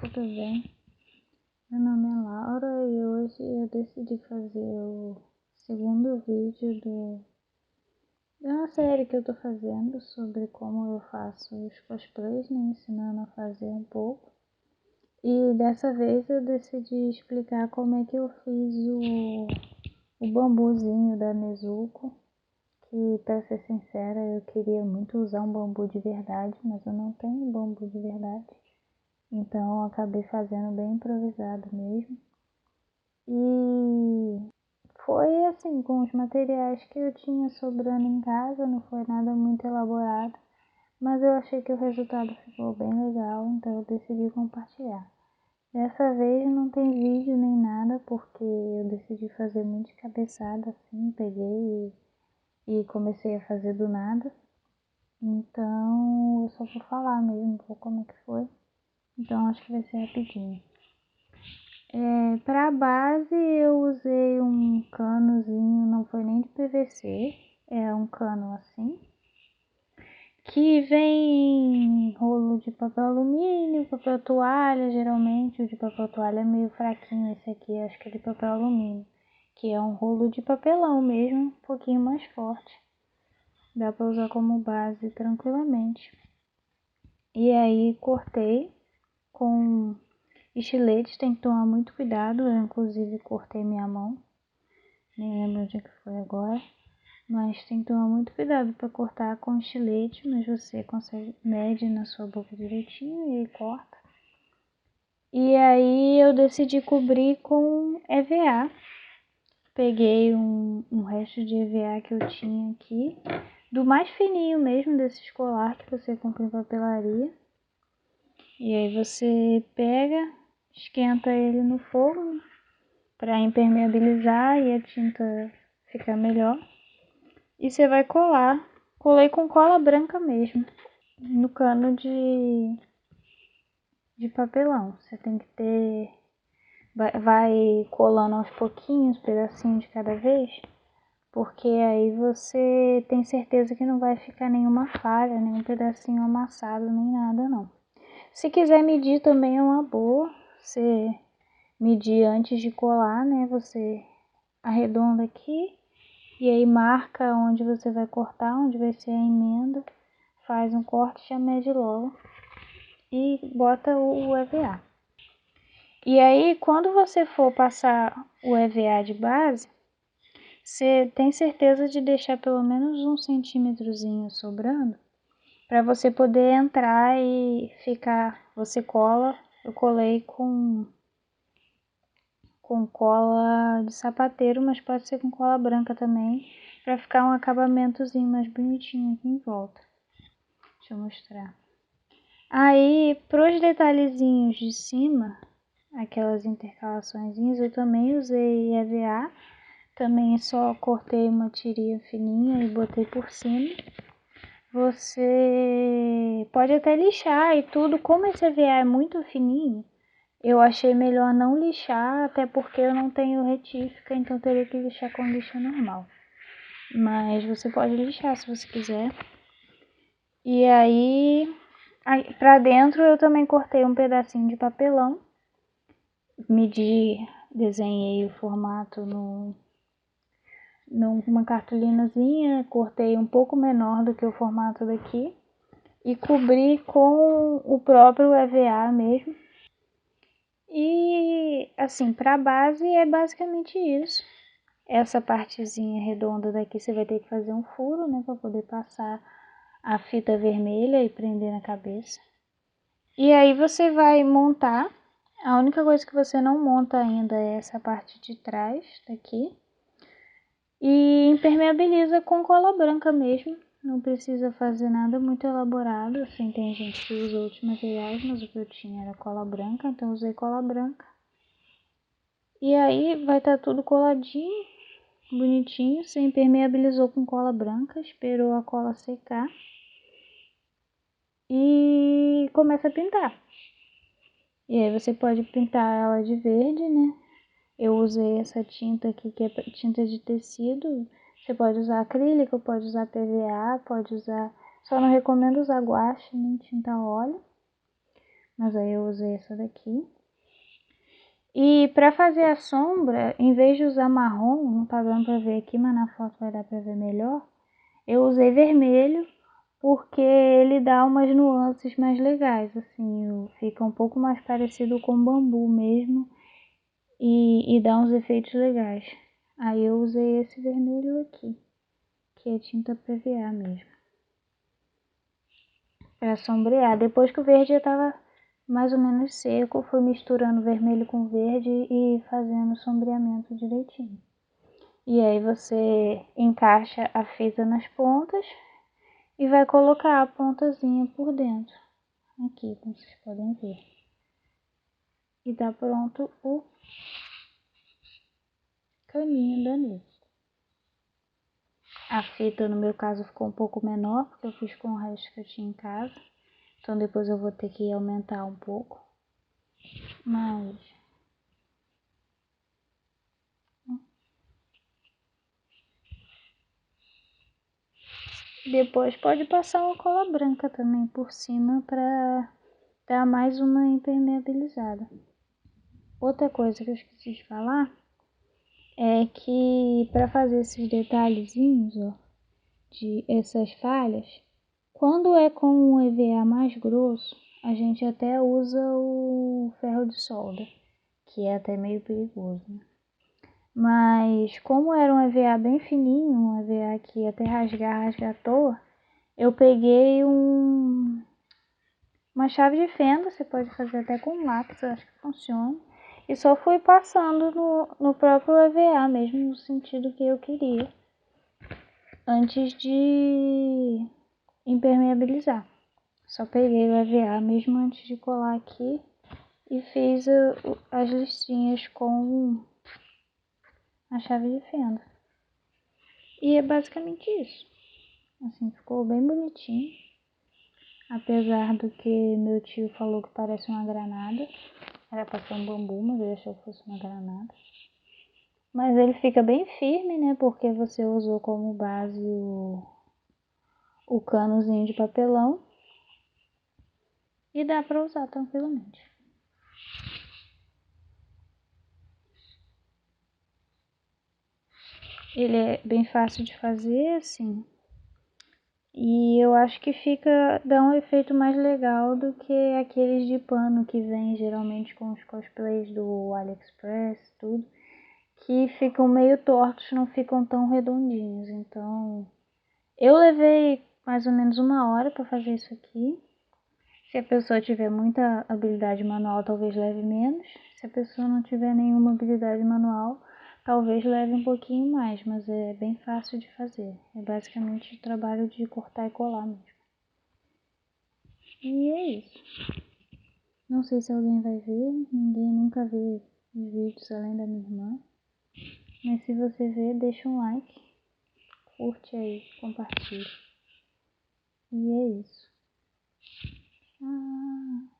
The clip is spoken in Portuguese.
tudo bem? Meu nome é Laura e hoje eu decidi fazer o segundo vídeo de uma série que eu tô fazendo sobre como eu faço os cosplays, né? Ensinando a fazer um pouco. E dessa vez eu decidi explicar como é que eu fiz o bambuzinho da Nezuko, que pra ser sincera eu queria muito usar um bambu de verdade, mas eu não tenho bambu de verdade. Então eu acabei fazendo bem improvisado mesmo. E foi assim, com os materiais que eu tinha sobrando em casa, não foi nada muito elaborado, mas eu achei que o resultado ficou bem legal, então eu decidi compartilhar. Dessa vez não tem vídeo nem nada, porque eu decidi fazer muito de cabeçada, assim, peguei e comecei a fazer do nada. Então eu só vou falar mesmo um pouco como é que foi, então acho que vai ser rapidinho. Para a base eu usei um canozinho, não foi nem de PVC, é um cano assim, que vem rolo de papel alumínio, papel toalha, geralmente o de papel toalha é meio fraquinho, esse aqui acho que é de papel alumínio, que é um rolo de papelão mesmo, um pouquinho mais forte, dá para usar como base tranquilamente. E aí cortei com estiletes, tem que tomar muito cuidado, eu inclusive cortei minha mão, nem lembro onde é que foi agora, mas tem que tomar muito cuidado para cortar com estilete, mas você consegue, mede na sua boca direitinho e aí corta. E aí eu decidi cobrir com EVA, peguei um resto de EVA que eu tinha aqui, do mais fininho mesmo, desse colar que você compra em papelaria, e aí você pega, esquenta ele no fogo para impermeabilizar e a tinta ficar melhor. E você vai colar. Colei com cola branca mesmo, no cano de papelão. Você tem que ter... Vai colando aos pouquinhos, pedacinho de cada vez, porque aí você tem certeza que não vai ficar nenhuma falha, nenhum pedacinho amassado, nem nada não. Se quiser medir também é uma boa, você medir antes de colar, né? Você arredonda aqui e aí marca onde você vai cortar, onde vai ser a emenda, faz um corte, já mede logo e bota o EVA. E aí quando você for passar o EVA de base, você tem certeza de deixar pelo menos 1 centímetrozinho sobrando, para você poder entrar e ficar, você cola, eu colei com cola de sapateiro, mas pode ser com cola branca também, para ficar um acabamentozinho mais bonitinho aqui em volta. Deixa eu mostrar. Aí, pros detalhezinhos de cima, aquelas intercalaçõezinhas, eu também usei EVA, também só cortei uma tirinha fininha e botei por cima. Você pode até lixar e tudo, como esse EVA é muito fininho, eu achei melhor não lixar, até porque eu não tenho retífica, então teria que lixar com lixa normal. Mas você pode lixar se você quiser. E aí pra dentro eu também cortei um pedacinho de papelão. Medi, desenhei o formato numa cartolinazinha, cortei um pouco menor do que o formato daqui. E cobri com o próprio EVA mesmo. E assim, para a base é basicamente isso. Essa partezinha redonda daqui você vai ter que fazer um furo, né, para poder passar a fita vermelha e prender na cabeça. E aí você vai montar. A única coisa que você não monta ainda é essa parte de trás daqui. E impermeabiliza com cola branca mesmo. Não precisa fazer nada muito elaborado, assim, tem gente que usa outros materiais, mas o que eu tinha era cola branca, então usei cola branca. E aí vai estar tudo coladinho, bonitinho, você impermeabilizou com cola branca, esperou a cola secar e começa a pintar. E aí você pode pintar ela de verde, né? Eu usei essa tinta aqui, que é tinta de tecido. Você pode usar acrílico, pode usar PVA, pode usar... Só não recomendo usar guache nem tinta óleo. mas aí eu usei essa daqui. E para fazer a sombra, em vez de usar marrom, não tá dando pra ver aqui, mas na foto vai dar pra ver melhor, eu usei vermelho, porque ele dá umas nuances mais legais, assim, fica um pouco mais parecido com bambu mesmo, e dá uns efeitos legais. Aí eu usei esse vermelho aqui, que é tinta PVA mesmo, para sombrear. Depois que o verde já tava mais ou menos seco, fui misturando vermelho com verde e fazendo sombreamento direitinho. E aí você encaixa a fita nas pontas e vai colocar a pontazinha por dentro, aqui, como vocês podem ver. E tá pronto o caninho da Nilce. A fita, no meu caso, ficou um pouco menor, porque eu fiz com o resto que eu tinha em casa. Então depois eu vou ter que aumentar um pouco. Mas depois pode passar uma cola branca também por cima para dar mais uma impermeabilizada. Outra coisa que eu esqueci de falar é que para fazer esses detalhezinhos, ó, de essas falhas, quando é com um EVA mais grosso, a gente até usa o ferro de solda, que é até meio perigoso, né? Mas como era um EVA bem fininho, um EVA que até rasgar à toa, eu peguei uma chave de fenda, você pode fazer até com lápis, eu acho que funciona. E só fui passando no próprio EVA mesmo, no sentido que eu queria, antes de impermeabilizar. Só peguei o EVA mesmo antes de colar aqui e fiz as listrinhas com a chave de fenda. E é basicamente isso. Assim, ficou bem bonitinho. Apesar do que meu tio falou que parece uma granada. Era pra ser um bambu, mas ele achou que fosse uma granada. Mas ele fica bem firme, né? Porque você usou como base o canozinho de papelão. E dá pra usar tranquilamente. Ele é bem fácil de fazer, assim. E eu acho que dá um efeito mais legal do que aqueles de pano que vem geralmente com os cosplays do AliExpress, tudo, que ficam meio tortos, não ficam tão redondinhos. Então, eu levei mais ou menos 1 hora para fazer isso aqui. Se a pessoa tiver muita habilidade manual, talvez leve menos. Se a pessoa não tiver nenhuma habilidade manual, talvez leve um pouquinho mais, mas é bem fácil de fazer. É basicamente o trabalho de cortar e colar mesmo. E é isso. Não sei se alguém vai ver, ninguém nunca vê os vídeos além da minha irmã. Mas se você ver, deixa um like, curte aí, compartilha. E é isso. Ah.